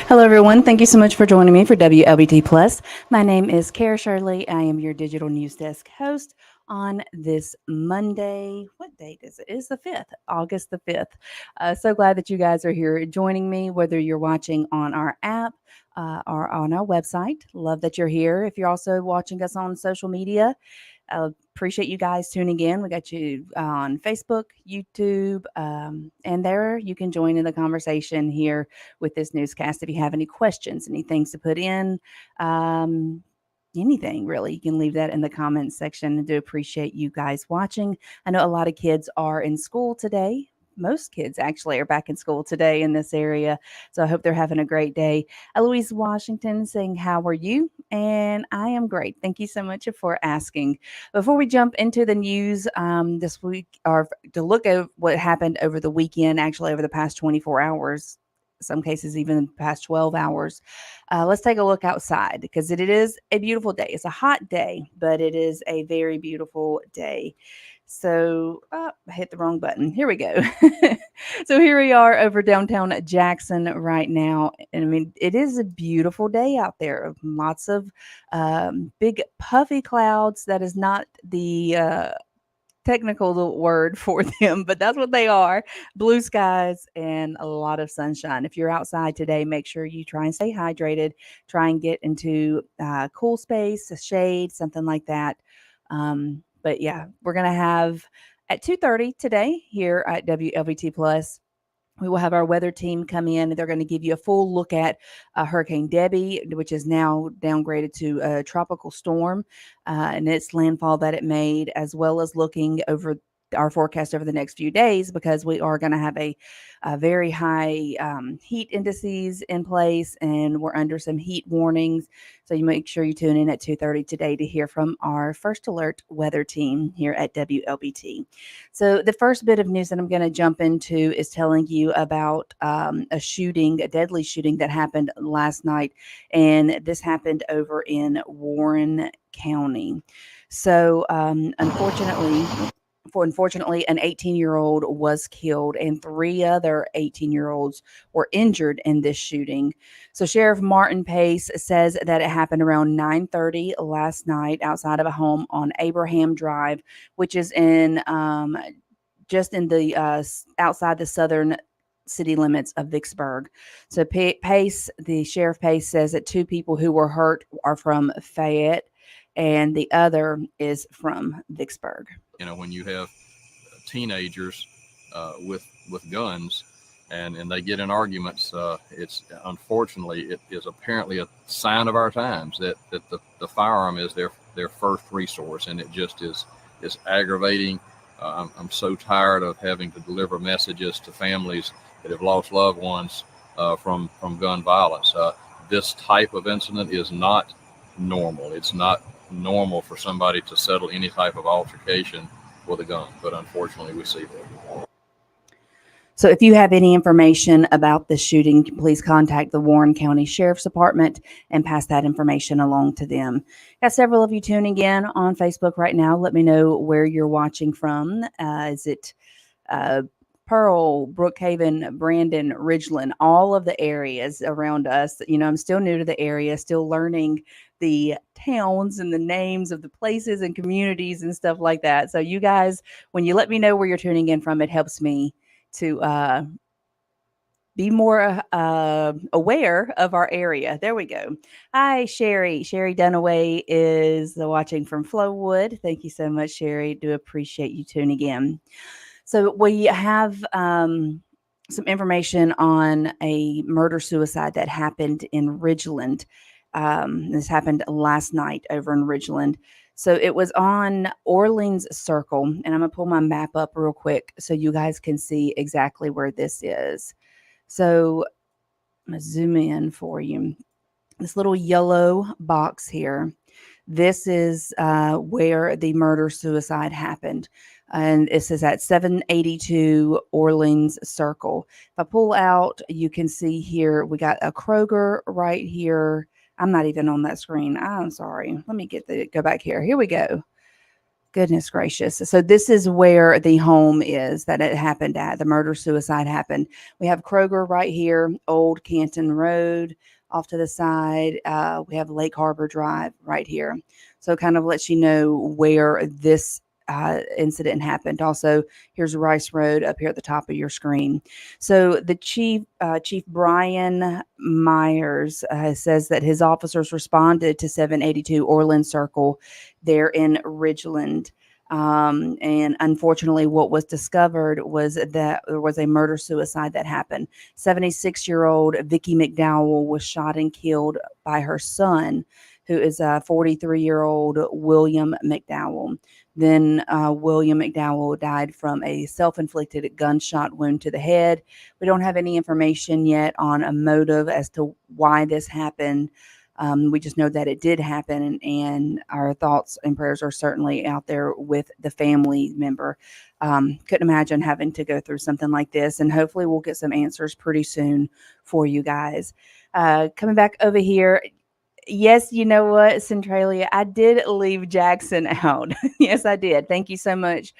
Hello, everyone. Thank you so much for joining me for Wlbt Plus. My name is Cara Shirley. I am your digital news desk host on this Monday. What date is it? It's the 5th, August the 5th. So glad that you guys are here joining me, whether you're watching on our app or on our website. Love that you're here. If you're also watching us on social media, appreciate you guys tuning in. We got you on Facebook, YouTube, and there you can join in the conversation here with this newscast. If you have any questions, any things to put in, anything really, you can leave that in the comments section. I do appreciate you guys watching. I know a lot of kids are in school today. Most kids actually are back in school today in this area. So I hope they're having a great day. Louise Washington saying, how are you? And I am great. Thank you so much for asking. Before we jump into the news this week, or to look at what happened over the weekend, actually over the past 24 hours, some cases even the past 12 hours, let's take a look outside because it is a beautiful day. It's a hot day, but it is a very beautiful day. So I hit the wrong button. Here we go. So here we are over downtown Jackson right now. And I mean, it is a beautiful day out there. Lots of big puffy clouds. That is not the technical word for them, but that's what they are. Blue skies and a lot of sunshine. If you're outside today, make sure you try and stay hydrated. Try and get into cool space, a shade, something like that. But yeah, we're going to have at 2:30 today here at WLVT Plus. We will have our weather team come in. They're going to give you a full look at Hurricane Debbie, which is now downgraded to a tropical storm, and its landfall that it made, as well as looking over our forecast over the next few days because we are going to have a very high heat indices in place, and we're under some heat warnings. So you make sure you tune in at 2:30 today to hear from our First Alert weather team here at WLBT. So the first bit of news that I'm going to jump into is telling you about a shooting, a deadly shooting that happened last night, and this happened over in Warren County. So unfortunately, an 18-year-old was killed and three other 18-year-olds were injured in this shooting. So Sheriff Martin Pace says that it happened around 9:30 last night outside of a home on Abraham Drive, which is in just in the outside the southern city limits of Vicksburg. So the Sheriff Pace says that two people who were hurt are from Fayette and the other is from Vicksburg. When you have teenagers with guns and they get in arguments, it's unfortunately it is apparently a sign of our times that the firearm is their first resource, and it just is aggravating. I'm so tired of having to deliver messages to families that have lost loved ones from gun violence. This type of incident is not normal. It's not normal for somebody to settle any type of altercation with a gun, but unfortunately we see that. So if you have any information about this shooting, please contact the Warren County Sheriff's Department and pass that information along to them. Got several of you tuning in on Facebook right now. Let me know where you're watching from. Is it Pearl, Brookhaven, Brandon, Ridgeland, all of the areas around us? I'm still new to the area, still learning the towns and the names of the places and communities and stuff like that. So you guys, when you let me know where you're tuning in from, it helps me to be more aware of our area. There we go. Hi, Sherry. Sherry Dunaway is watching from Flowood. Thank you so much, Sherry. Do appreciate you tuning in. So we have some information on a murder-suicide that happened in Ridgeland. This happened last night over in Ridgeland. So it was on Orleans Circle, and I'm going to pull my map up real quick so you guys can see exactly where this is. So I'm going to zoom in for you. This little yellow box here, this is where the murder-suicide happened. And it says at 782 Orleans Circle. If I pull out, you can see here, we got a Kroger right here. I'm not even on that screen. I'm sorry. Let me go back here. Here we go. Goodness gracious. So this is where the home is that it happened at. The murder suicide happened. We have Kroger right here, Old Canton Road off to the side. We have Lake Harbor Drive right here. So kind of lets you know where this incident happened. Also, here's Rice Road up here at the top of your screen. So the Chief Brian Myers says that his officers responded to 782 Orland Circle there in Ridgeland. And unfortunately, what was discovered was that there was a murder suicide that happened. 76-year-old Vicky McDowell was shot and killed by her son, who is a 43-year-old William McDowell. Then William McDowell died from a self-inflicted gunshot wound to the head. We don't have any information yet on a motive as to why this happened. We just know that it did happen, and our thoughts and prayers are certainly out there with the family member. Couldn't imagine having to go through something like this, and hopefully we'll get some answers pretty soon for you guys. Coming back over here. Yes, you know what, Centralia, I did leave Jackson out. Yes, I did. Thank you so much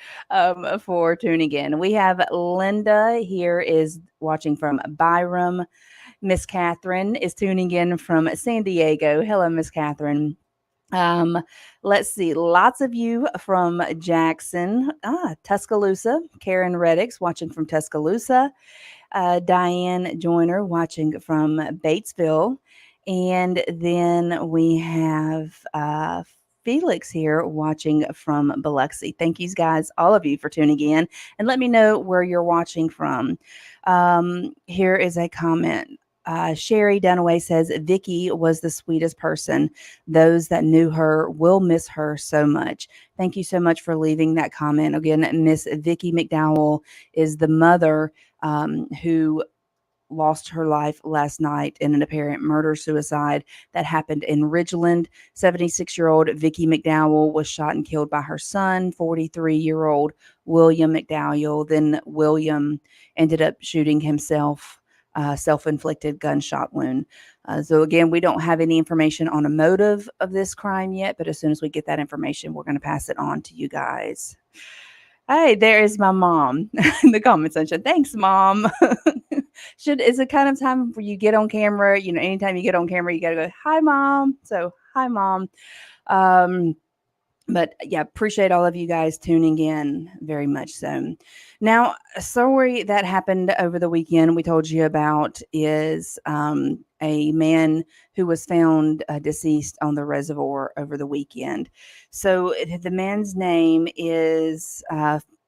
for tuning in. We have Linda here is watching from Byram. Miss Catherine is tuning in from San Diego. Hello, Miss Catherine. Um, let's see. Lots of you from Jackson, Tuscaloosa. Karen Reddix watching from Tuscaloosa. Diane Joyner watching from Batesville. And then we have Felix here watching from Biloxi. Thank you guys, all of you, for tuning in. And let me know where you're watching from. Here is a comment. Sherry Dunaway says, Vicky was the sweetest person. Those that knew her will miss her so much. Thank you so much for leaving that comment. Again, Miss Vicky McDowell is the mother who lost her life last night in an apparent murder-suicide that happened in Ridgeland. 76-year-old Vicky McDowell was shot and killed by her son, 43-year-old William McDowell. Then William ended up shooting himself, self-inflicted gunshot wound. So again, we don't have any information on a motive of this crime yet, but as soon as we get that information, we're going to pass it on to you guys. Hey, there is my mom in the comment section. Thanks, Mom. Is it kind of time where you get on camera? You know, anytime you get on camera, you got to go, hi, Mom. So, hi, Mom. But yeah, appreciate all of you guys tuning in very much so. Now, a story that happened over the weekend we told you about is a man who was found deceased on the reservoir over the weekend. So the man's name is,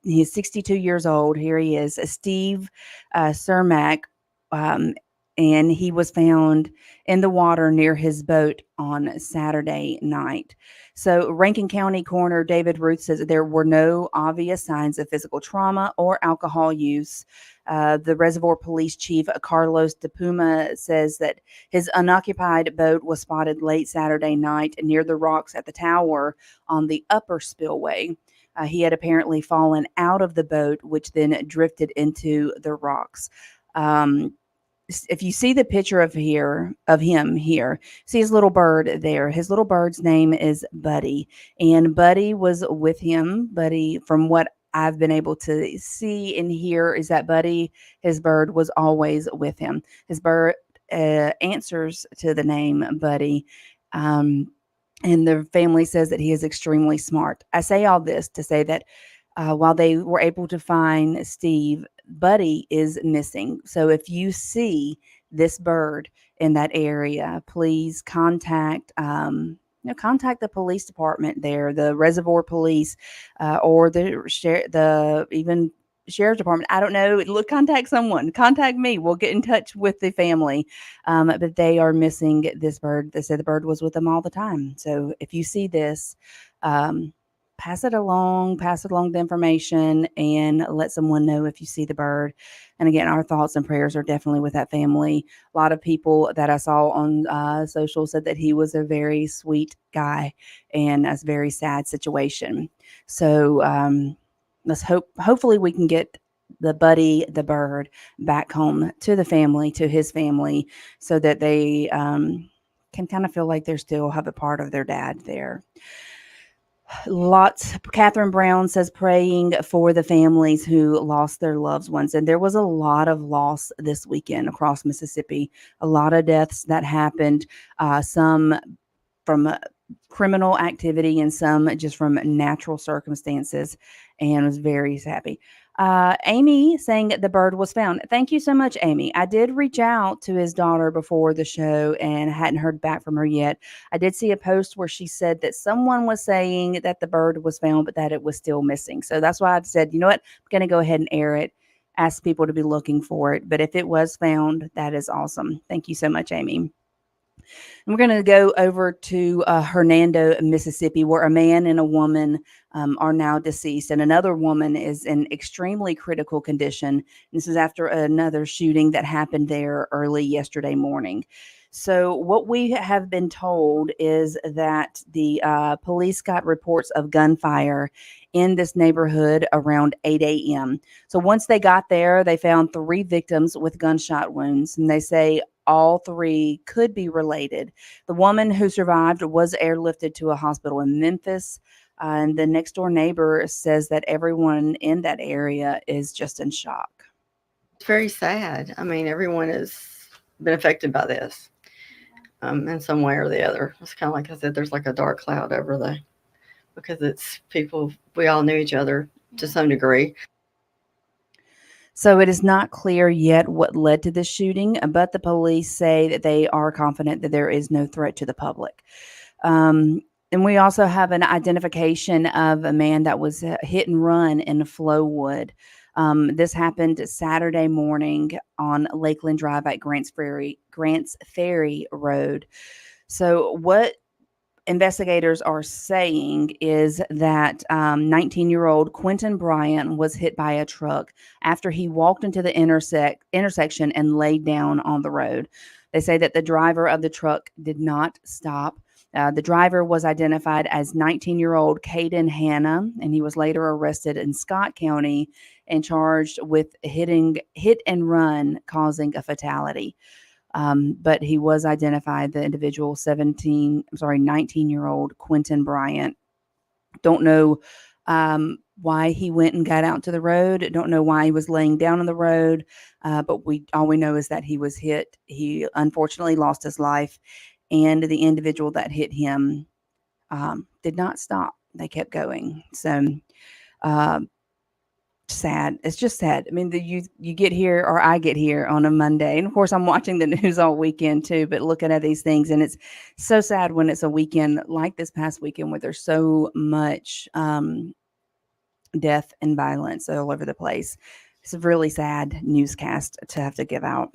he's 62 years old. Here he is, Steve Cermak. And he was found in the water near his boat on Saturday night. So Rankin County Coroner David Ruth says there were no obvious signs of physical trauma or alcohol use. The Reservoir Police Chief Carlos De Puma says that his unoccupied boat was spotted late Saturday night near the rocks at the tower on the upper spillway. He had apparently fallen out of the boat, which then drifted into the rocks. If you see the picture of him here, see his little bird there. His little bird's name is Buddy, and Buddy was with him. Buddy, from what I've been able to see and hear, is that Buddy, his bird, was always with him. His bird answers to the name Buddy. And the family says that he is extremely smart. I say all this to say that while they were able to find Steve, Buddy is missing. So if you see this bird in that area, please contact the police department there, the Reservoir Police, or the sheriff's department. I don't know. Contact someone. Contact me. We'll get in touch with the family. But they are missing this bird. They said the bird was with them all the time. So if you see this, pass it along the information, and let someone know if you see the bird. And again, our thoughts and prayers are definitely with that family. A lot of people that I saw on social said that he was a very sweet guy and a very sad situation. So let's hopefully we can get the Buddy, the bird, back home to the family, to his family, so that they can kind of feel like they still have a part of their dad there. Lots. Catherine Brown says praying for the families who lost their loved ones. And there was a lot of loss this weekend across Mississippi, a lot of deaths that happened, some from criminal activity and some just from natural circumstances, and was very happy. Amy saying the bird was found. Thank you so much, Amy. I did reach out to his daughter before the show and hadn't heard back from her yet. I did see a post where she said that someone was saying that the bird was found, but that it was still missing. So that's why I've said, you know what, I'm going to go ahead and air it, ask people to be looking for it. But if it was found, that is awesome. Thank you so much, Amy. And we're going to go over to Hernando, Mississippi, where a man and a woman are now deceased, and another woman is in extremely critical condition. This is after another shooting that happened there early yesterday morning. So, what we have been told is that the police got reports of gunfire in this neighborhood around 8 a.m. So, once they got there, they found 3 victims with gunshot wounds, and they say all 3 could be related. The woman who survived was airlifted to a hospital in Memphis. And the next door neighbor says that everyone in that area is just in shock. It's very sad. I mean, everyone has been affected by this in some way or the other. It's kind of like I said, there's like a dark cloud over because it's people, we all knew each other to some degree. So it is not clear yet what led to this shooting, but the police say that they are confident that there is no threat to the public. And we also have an identification of a man that was hit and run in Flowood. This happened Saturday morning on Lakeland Drive at Grants Ferry Road. So what investigators are saying is that 19-year-old Quentin Bryant was hit by a truck after he walked into the intersection and laid down on the road. They say that the driver of the truck did not stop. The driver was identified as 19-year-old Caden Hanna, and he was later arrested in Scott County and charged with hit and run causing a fatality. But he was identified, the individual 19-year-old Quentin Bryant. Don't know why he went and got out to the road. Don't know why he was laying down on the road. But all we know is that he was hit. He unfortunately lost his life, and the individual that hit him did not stop. They kept going. So sad. It's just sad. I mean, you get here, or I get here on a Monday, and of course I'm watching the news all weekend too, but looking at these things, and it's so sad when it's a weekend like this past weekend where there's so much death and violence all over the place. It's a really sad newscast to have to give out.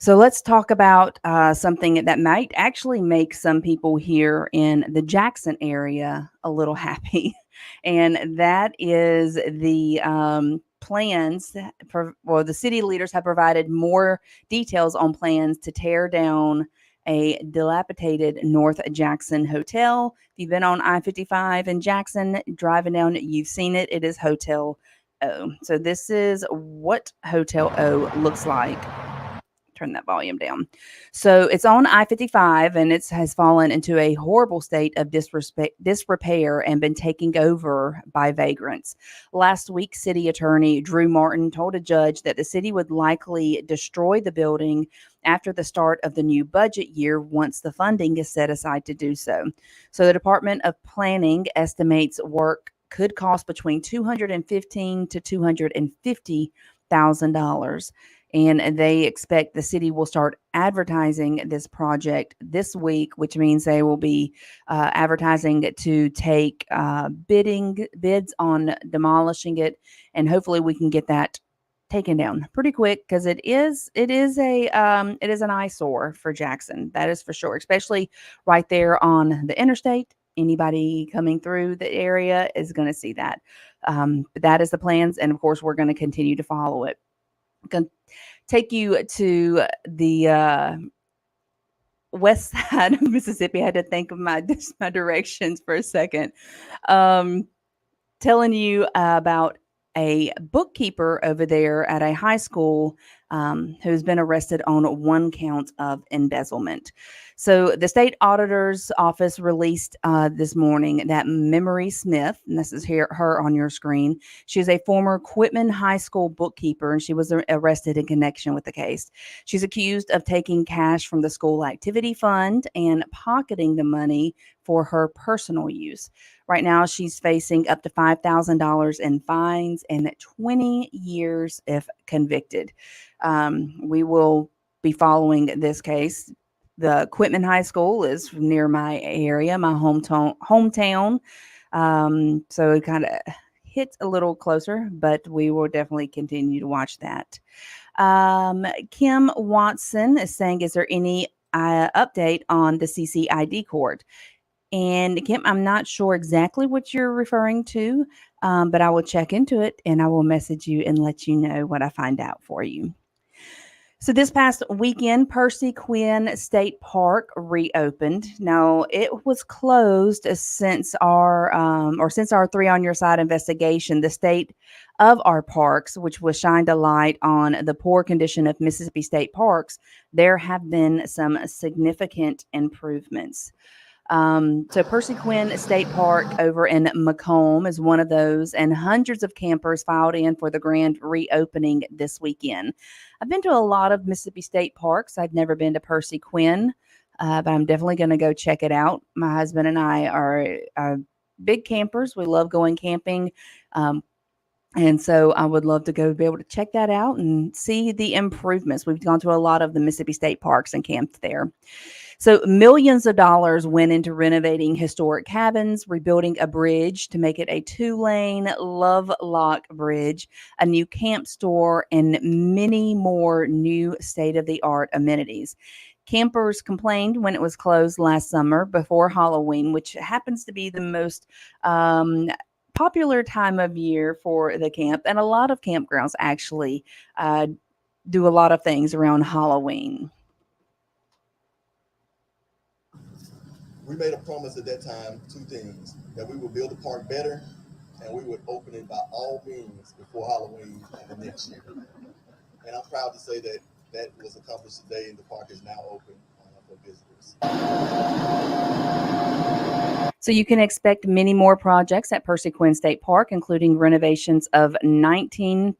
So let's talk about something that might actually make some people here in the Jackson area a little happy. And that is the plans the city leaders have provided more details on plans to tear down a dilapidated North Jackson hotel. If you've been on I-55 in Jackson, driving down, you've seen it. It is Hotel O. So this is what Hotel O looks like. Turn that volume down. So it's on I-55, and it has fallen into a horrible state of disrepair and been taken over by vagrants. Last week, City Attorney Drew Martin told a judge that the city would likely destroy the building after the start of the new budget year once the funding is set aside to do so. So the Department of Planning estimates work could cost between $215,000 to $250,000. And they expect the city will start advertising this project this week, which means they will be advertising to take bids on demolishing it, and hopefully we can get that taken down pretty quick, because it is an eyesore for Jackson. That is for sure, especially right there on the interstate. Anybody coming through the area is going to see that. But that is the plans, and of course we're going to continue to follow it. Take you to the west side of Mississippi. I had to think of my directions for a second. Telling you about a bookkeeper over there at a high school who's been arrested on one count of embezzlement. So the state auditor's office released this morning that Memory Smith, and this is her on your screen. She's a former Quitman High School bookkeeper, and she was arrested in connection with the case. She's accused of taking cash from the school activity fund and pocketing the money for her personal use. Right now, she's facing up to $5,000 in fines and 20 years if convicted. We will be following this case. The Quitman High School is near my area, my hometown. So it kind of hits a little closer, but we will definitely continue to watch that. Kim Watson is saying, is there any update on the CCID court? And Kim, I'm not sure exactly what you're referring to, but I will check into it and I will message you and let you know what I find out for you. So this past weekend, Percy Quinn State Park reopened. Now it was closed since our Three on Your Side investigation. The state of our parks, which was shined a light on the poor condition of Mississippi state parks, there have been some significant improvements. So Percy Quinn State Park over in Macomb is one of those, and hundreds of campers filed in for the grand reopening this weekend. I've been to a lot of Mississippi state parks. I've never been to Percy Quinn, but I'm definitely going to go check it out. My husband and I are big campers. We love going camping. And so I would love to go be able to check that out and see the improvements. We've gone to a lot of the Mississippi state parks and camped there. So millions of dollars went into renovating historic cabins, rebuilding a bridge to make it a 2-lane Love Lock bridge, a new camp store, and many more new state-of-the-art amenities. Campers complained when it was closed last summer before Halloween, which happens to be the most popular time of year for the camp. And a lot of campgrounds actually do a lot of things around Halloween. We made a promise at that time, two things, that we would build the park better and we would open it by all means before Halloween of the next year. And I'm proud to say that that was accomplished today and the park is now open for visitors. So you can expect many more projects at Percy Quinn State Park, including renovations of 19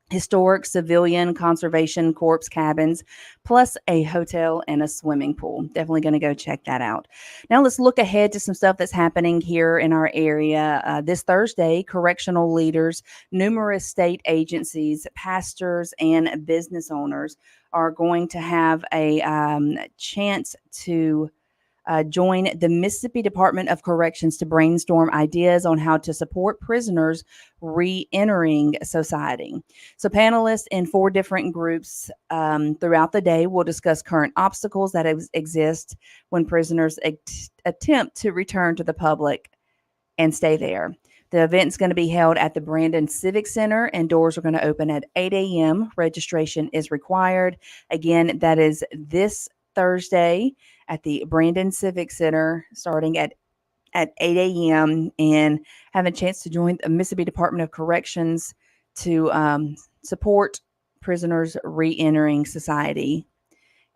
historic civilian conservation corps cabins, plus a hotel and a swimming pool. Definitely going to go check that out. Now let's look ahead to some stuff that's happening here in our area. This Thursday, correctional leaders, numerous state agencies, pastors, and business owners are going to have a chance to join the Mississippi Department of Corrections to brainstorm ideas on how to support prisoners re-entering society. So panelists in 4 different groups throughout the day will discuss current obstacles that exist when prisoners attempt to return to the public and stay there. The event's going to be held at the Brandon Civic Center, and doors are going to open at 8 a.m. Registration is required. Again, that is this Thursday at the Brandon Civic Center starting at 8 a.m. and have a chance to join the Mississippi Department of Corrections to support prisoners re-entering society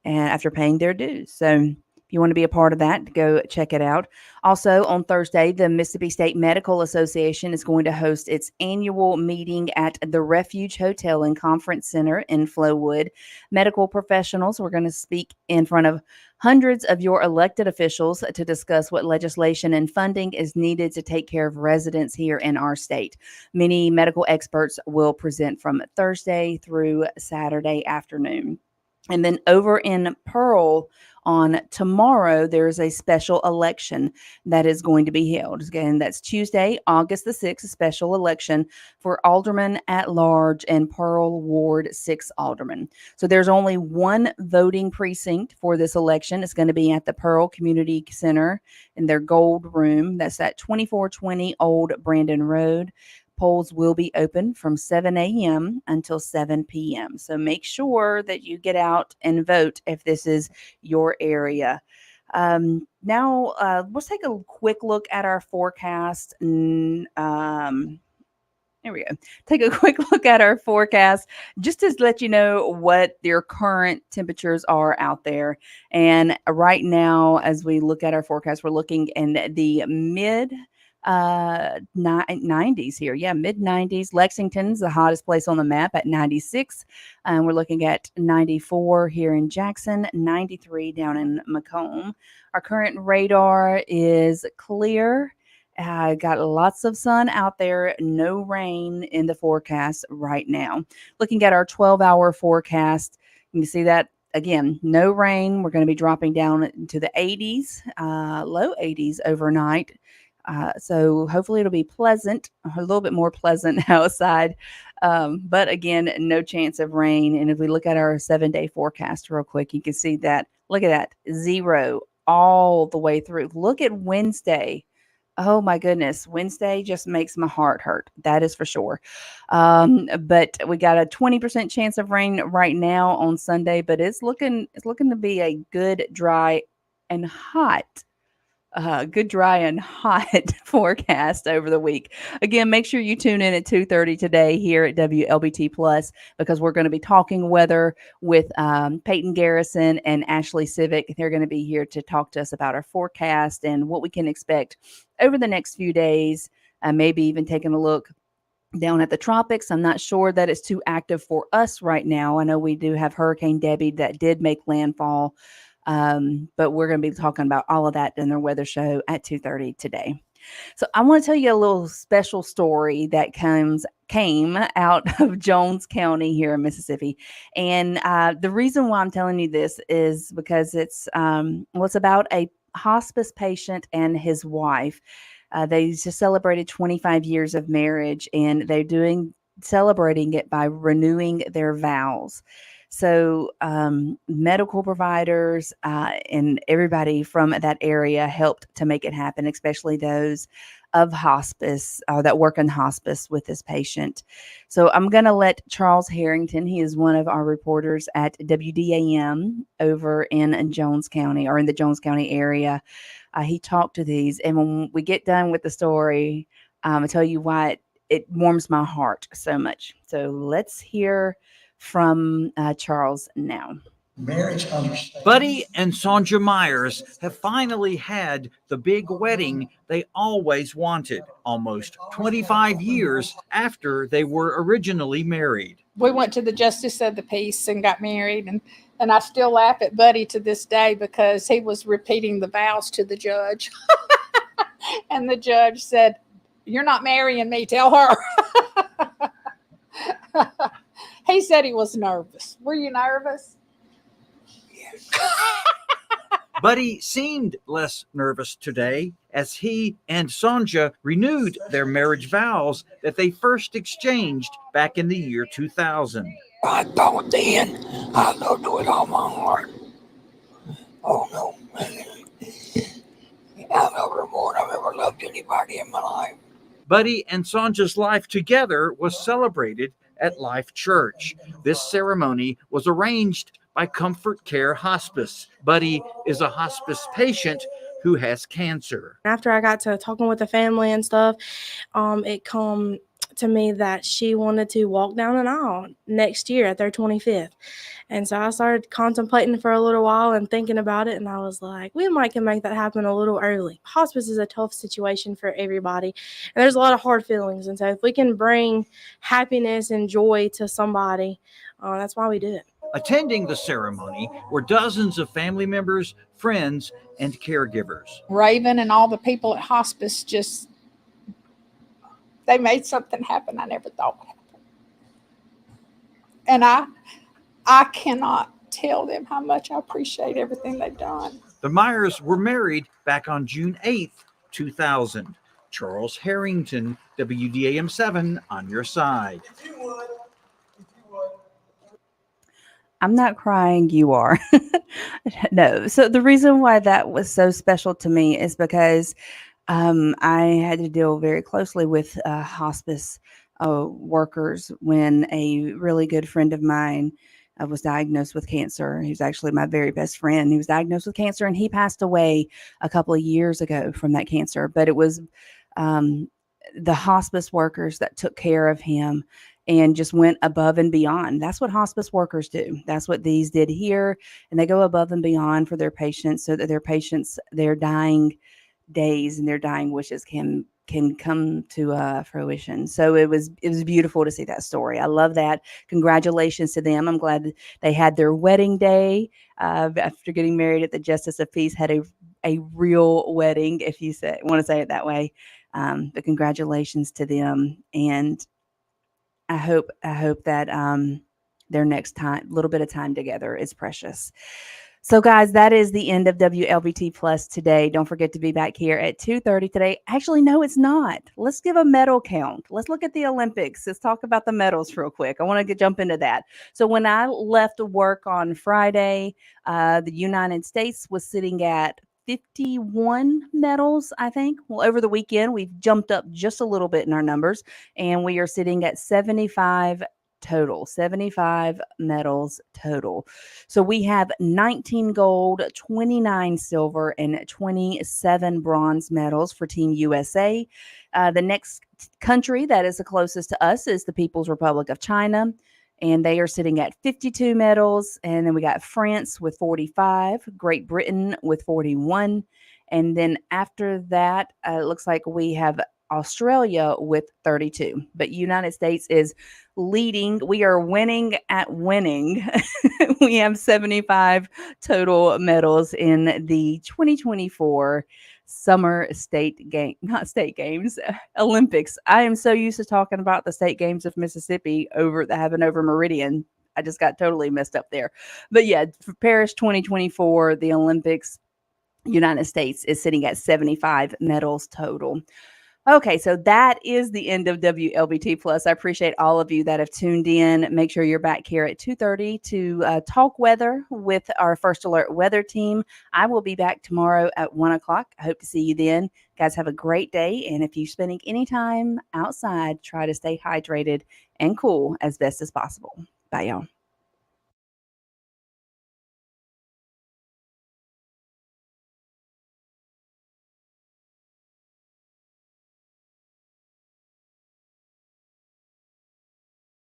and after paying their dues. So if you want to be a part of that, go check it out. Also on Thursday, the Mississippi State Medical Association is going to host its annual meeting at the Refuge Hotel and Conference Center in Flowood. Medical professionals were going to speak in front of hundreds of your elected officials to discuss what legislation and funding is needed to take care of residents here in our state. Many medical experts will present from Thursday through Saturday afternoon. And then over in Pearl on tomorrow, there's a special election that is going to be held. Again, that's Tuesday, August the 6th, a special election for Alderman at Large and Pearl Ward 6 Alderman. So there's only one voting precinct for this election. It's going to be at the Pearl Community Center in their gold room. That's at 2420 Old Brandon Road. Polls will be open from 7 a.m. until 7 p.m. So make sure that you get out and vote if this is your area. Now, let's take a quick look at our forecast. Here we go. Take a quick look at our forecast just to let you know what their current temperatures are out there. And right now, as we look at our forecast, we're looking in the mid 90s here. Yeah, mid 90s. Lexington's the hottest place on the map at 96. And we're looking at 94 here in Jackson, 93 down in Macomb. Our current radar is clear. Got lots of sun out there, no rain in the forecast right now. Looking at our 12-hour forecast, you can see that again, no rain. We're going to be dropping down into the 80s, low 80s overnight. So hopefully it'll be pleasant, a little bit more pleasant outside. But again, no chance of rain. And if we look at our 7-day forecast real quick, you can see that. Look at that, 0 all the way through. Look at Wednesday. Oh my goodness, Wednesday just makes my heart hurt. That is for sure. But we got a 20% chance of rain right now on Sunday, but it's looking to be a good, dry, and hot. Good, dry, and hot forecast over the week. Again, make sure you tune in at 2:30 today here at WLBT Plus because we're going to be talking weather with Peyton Garrison and Ashley Civic. They're going to be here to talk to us about our forecast and what we can expect over the next few days. Maybe even taking a look down at the tropics. I'm not sure that it's too active for us right now. I know we do have Hurricane Debbie that did make landfall. But we're going to be talking about all of that in their weather show at 2:30 today. So I want to tell you a little special story that came out of Jones County here in Mississippi. And the reason why I'm telling you this is because it's about a hospice patient and his wife. They just celebrated 25 years of marriage, and they're celebrating it by renewing their vows. So medical providers and everybody from that area helped to make it happen, especially those of hospice that work in hospice with this patient. So I'm going to let Charles Harrington, he is one of our reporters at WDAM over in Jones County or in the Jones County area. He talked to these. And when we get done with the story, I'll tell you why it warms my heart so much. So let's hear from Charles now. Marriage Buddy and Sonja Myers have finally had the big wedding they always wanted, almost 25 years after they were originally married. We went to the Justice of the Peace and got married, and I still laugh at Buddy to this day because he was repeating the vows to the judge. And the judge said, "You're not marrying me, tell her." He said he was nervous. Were you nervous? Yes. Buddy seemed less nervous today as he and Sonja renewed their marriage vows that they first exchanged back in the year 2000. I thought then I loved her with all my heart. Oh no. I love her more than I've ever loved anybody in my life. Buddy and Sonja's life together was celebrated at Life Church. This ceremony was arranged by Comfort Care Hospice. Buddy is a hospice patient who has cancer. After I got to talking with the family and stuff, it come to me that she wanted to walk down an aisle next year at their 25th. And so I started contemplating for a little while and thinking about it. And I was like, we can make that happen a little early. Hospice is a tough situation for everybody. And there's a lot of hard feelings. And so if we can bring happiness and joy to somebody, that's why we do it. Attending the ceremony were dozens of family members, friends, and caregivers. Raven and all the people at hospice they made something happen I never thought would happen. And I cannot tell them how much I appreciate everything they've done. The Myers were married back on June 8th, 2000. Charles Harrington, WDAM 7 on your side. If you would. I'm not crying, you are. No. So the reason why that was so special to me is because I had to deal very closely with hospice workers when a really good friend of mine was diagnosed with cancer. He was actually my very best friend. He was diagnosed with cancer, and he passed away a couple of years ago from that cancer. But it was the hospice workers that took care of him and just went above and beyond. That's what hospice workers do. That's what these did here. And they go above and beyond for their patients so that their dying days and their dying wishes can come to fruition. So it was beautiful to see that story. I love that. Congratulations to them. I'm glad they had their wedding day after getting married at the Justice of Peace, had a real wedding, if you want to say it that way. But congratulations to them, and I hope that their next little bit of time together is precious. So, guys, that is the end of WLBT Plus today. Don't forget to be back here at 2:30 today. Actually, no, it's not. Let's give a medal count. Let's look at the Olympics. Let's talk about the medals real quick. I want to jump into that. So when I left work on Friday, the United States was sitting at 51 medals, I think. Well, over the weekend, we've jumped up just a little bit in our numbers, and we are sitting at 75 medals total. So we have 19 gold, 29 silver, and 27 bronze medals for Team USA. The next country that is the closest to us is the People's Republic of China, and they are sitting at 52 medals. And then we got France with 45, Great Britain with 41. And then after that, it looks like we have Australia with 32. But United States is leading. We are winning at winning. We have 75 total medals in the 2024 summer Olympics. I am so used to talking about the state games of Mississippi over Meridian. I just got totally messed up there. But yeah, for Paris 2024, the Olympics, United States is sitting at 75 medals total. Okay, so that is the end of WLBT Plus. I appreciate all of you that have tuned in. Make sure you're back here at 2:30 to talk weather with our First Alert weather team. I will be back tomorrow at 1 o'clock. I hope to see you then. Guys, have a great day. And if you're spending any time outside, try to stay hydrated and cool as best as possible. Bye, y'all.